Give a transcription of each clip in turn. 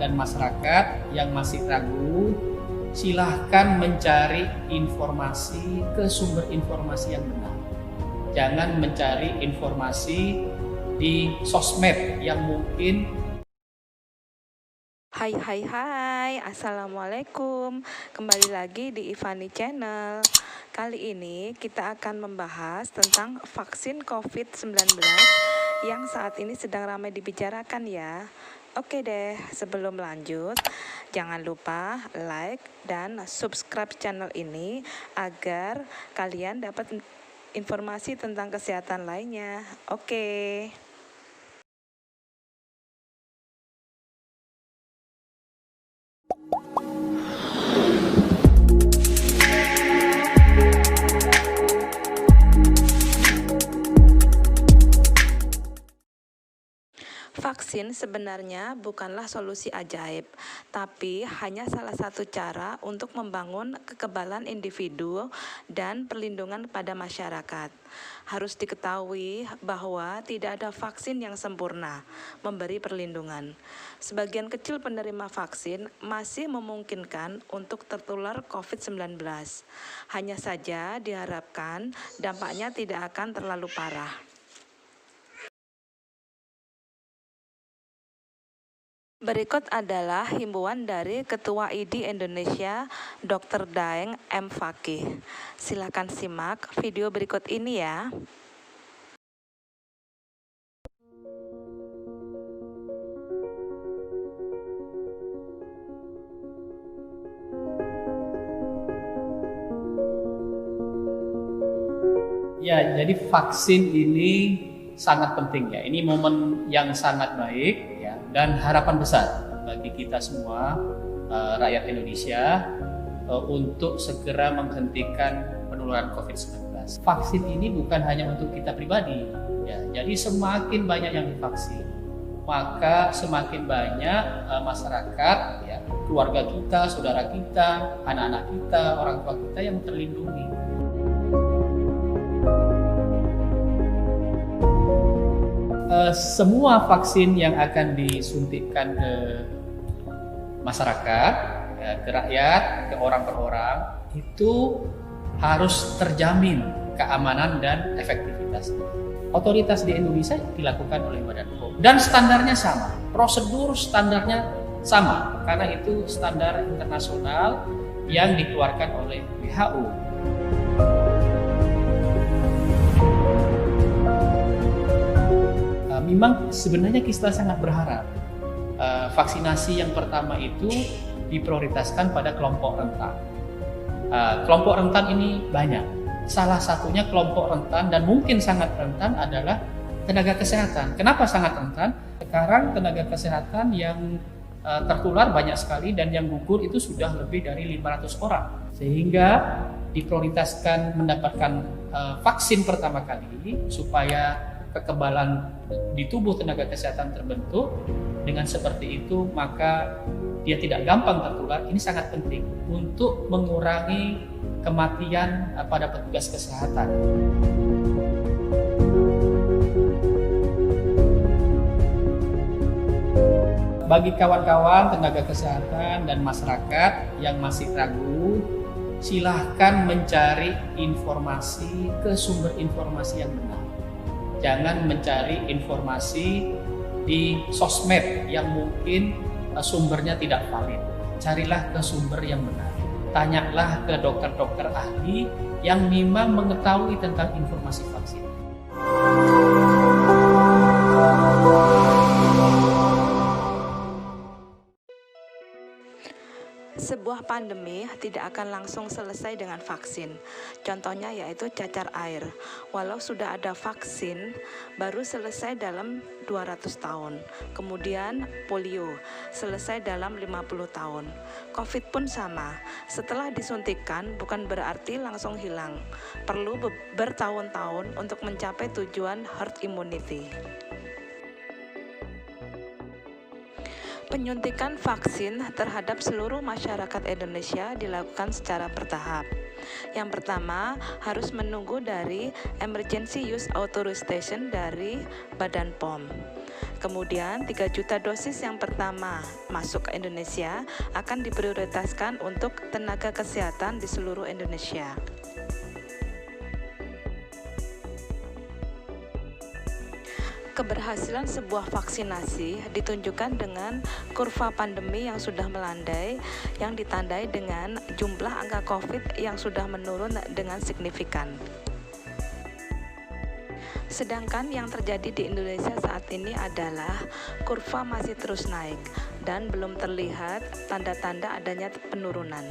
dan masyarakat yang masih ragu, silahkan mencari informasi ke sumber informasi yang benar. Jangan mencari informasi di sosmed yang mungkin. Hai, Assalamualaikum. Kembali lagi di Ivani Channel. Kali ini kita akan membahas tentang vaksin COVID-19 yang saat ini sedang ramai dibicarakan ya. Oke deh, sebelum lanjut, jangan lupa like dan subscribe channel ini agar kalian dapat informasi tentang kesehatan lainnya. Oke. Vaksin sebenarnya bukanlah solusi ajaib, tapi hanya salah satu cara untuk membangun kekebalan individu dan perlindungan pada masyarakat. Harus diketahui bahwa tidak ada vaksin yang sempurna memberi perlindungan. Sebagian kecil penerima vaksin masih memungkinkan untuk tertular COVID-19. Hanya saja diharapkan dampaknya tidak akan terlalu parah. Berikut adalah himbauan dari Ketua ID Indonesia, Dr. Daeng M. Fakih. Silakan simak video berikut ini ya. Ya, jadi vaksin ini sangat penting ya. Ini momen yang sangat baik ya, dan harapan besar bagi kita semua rakyat Indonesia untuk segera menghentikan penularan COVID-19. Vaksin ini bukan hanya untuk kita pribadi ya. Jadi semakin banyak yang divaksin, maka semakin banyak masyarakat ya, keluarga kita, saudara kita, anak-anak kita, orang tua kita yang terlindungi. Semua vaksin yang akan disuntikkan ke masyarakat, ya, ke rakyat, ke orang per orang, itu harus terjamin keamanan dan efektivitasnya. Otoritas di Indonesia dilakukan oleh Badan POM dan standarnya sama, prosedur standarnya sama, karena itu standar internasional yang dikeluarkan oleh WHO. Memang sebenarnya kita sangat berharap vaksinasi yang pertama itu diprioritaskan pada kelompok rentan. Kelompok rentan ini banyak. Salah satunya kelompok rentan dan mungkin sangat rentan adalah tenaga kesehatan. Kenapa sangat rentan? Sekarang tenaga kesehatan yang tertular banyak sekali dan yang gugur itu sudah lebih dari 500 orang. Sehingga diprioritaskan mendapatkan vaksin pertama kali supaya kekebalan di tubuh tenaga kesehatan terbentuk. Dengan seperti itu maka dia tidak gampang tertular. Ini sangat penting untuk mengurangi kematian pada petugas kesehatan. Bagi kawan-kawan tenaga kesehatan dan masyarakat yang masih ragu, silahkan mencari informasi ke sumber informasi yang benar. Jangan mencari informasi di sosmed yang mungkin sumbernya tidak valid. Carilah ke sumber yang benar. Tanyalah ke dokter-dokter ahli yang memang mengetahui tentang informasi vaksin. Sebuah pandemi tidak akan langsung selesai dengan vaksin. Contohnya yaitu cacar air. Walau sudah ada vaksin, baru selesai dalam 200 tahun. Kemudian polio, selesai dalam 50 tahun. COVID pun sama. Setelah disuntikkan bukan berarti langsung hilang. Perlu bertahun-tahun untuk mencapai tujuan herd immunity. Penyuntikan vaksin terhadap seluruh masyarakat Indonesia dilakukan secara bertahap. Yang pertama, harus menunggu dari Emergency Use Authorization dari Badan POM. Kemudian 3 juta dosis yang pertama masuk ke Indonesia akan diprioritaskan untuk tenaga kesehatan di seluruh Indonesia. Keberhasilan sebuah vaksinasi ditunjukkan dengan kurva pandemi yang sudah melandai, yang ditandai dengan jumlah angka COVID yang sudah menurun dengan signifikan. Sedangkan yang terjadi di Indonesia saat ini adalah kurva masih terus naik dan belum terlihat tanda-tanda adanya penurunan.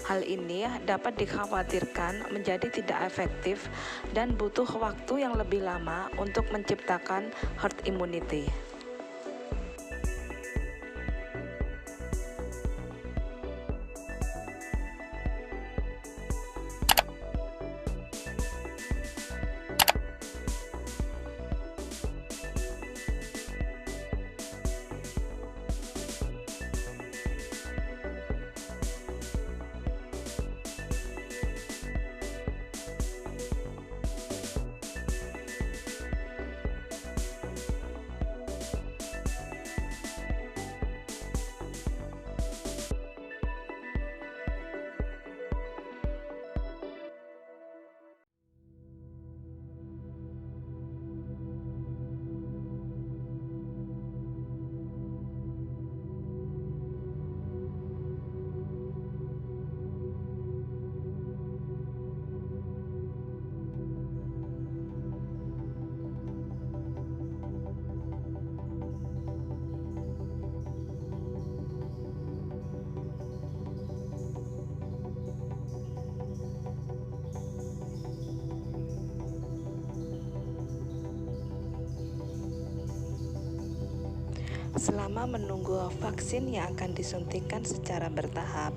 Hal ini dapat dikhawatirkan menjadi tidak efektif dan butuh waktu yang lebih lama untuk menciptakan herd immunity. Selama menunggu vaksin yang akan disuntikan secara bertahap,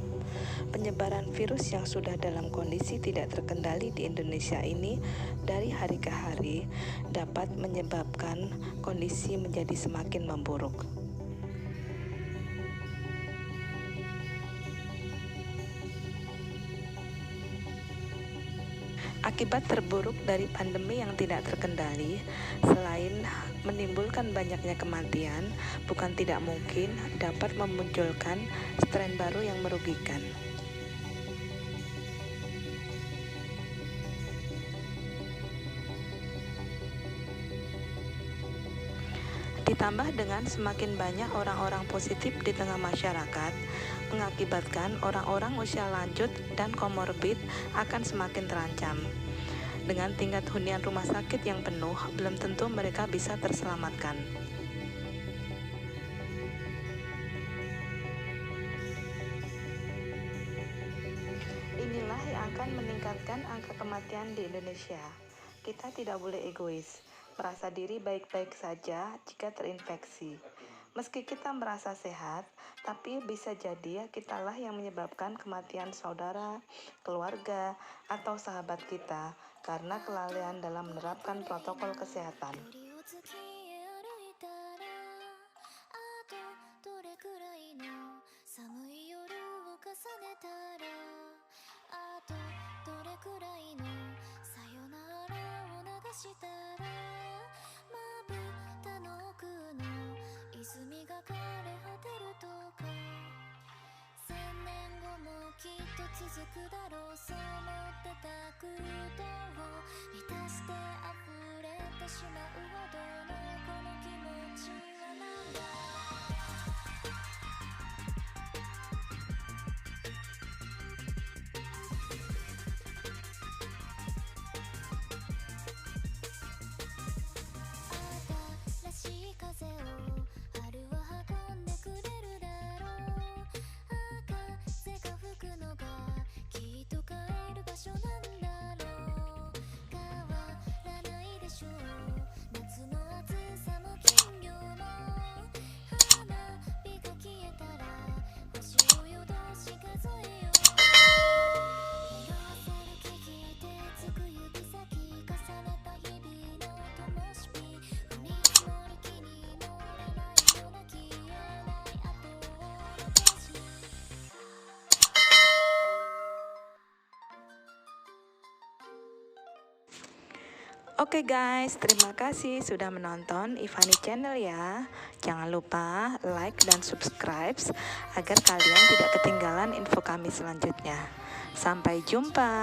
penyebaran virus yang sudah dalam kondisi tidak terkendali di Indonesia ini dari hari ke hari dapat menyebabkan kondisi menjadi semakin memburuk. Akibat terburuk dari pandemi yang tidak terkendali, selain menimbulkan banyaknya kematian, bukan tidak mungkin dapat memunculkan strain baru yang merugikan. Ditambah dengan semakin banyak orang-orang positif di tengah masyarakat, mengakibatkan orang-orang usia lanjut dan komorbid akan semakin terancam. Dengan tingkat hunian rumah sakit yang penuh, belum tentu mereka bisa terselamatkan. Inilah yang akan meningkatkan angka kematian di Indonesia. Kita tidak boleh egois, merasa diri baik-baik saja jika terinfeksi. Meski kita merasa sehat, tapi bisa jadi kitalah yang menyebabkan kematian saudara, keluarga, atau sahabat kita karena kelalaian dalam menerapkan protokol kesehatan. Oke guys, terima kasih sudah menonton Ivani Channel ya. Jangan lupa like dan subscribe agar kalian tidak ketinggalan info kami selanjutnya. Sampai jumpa.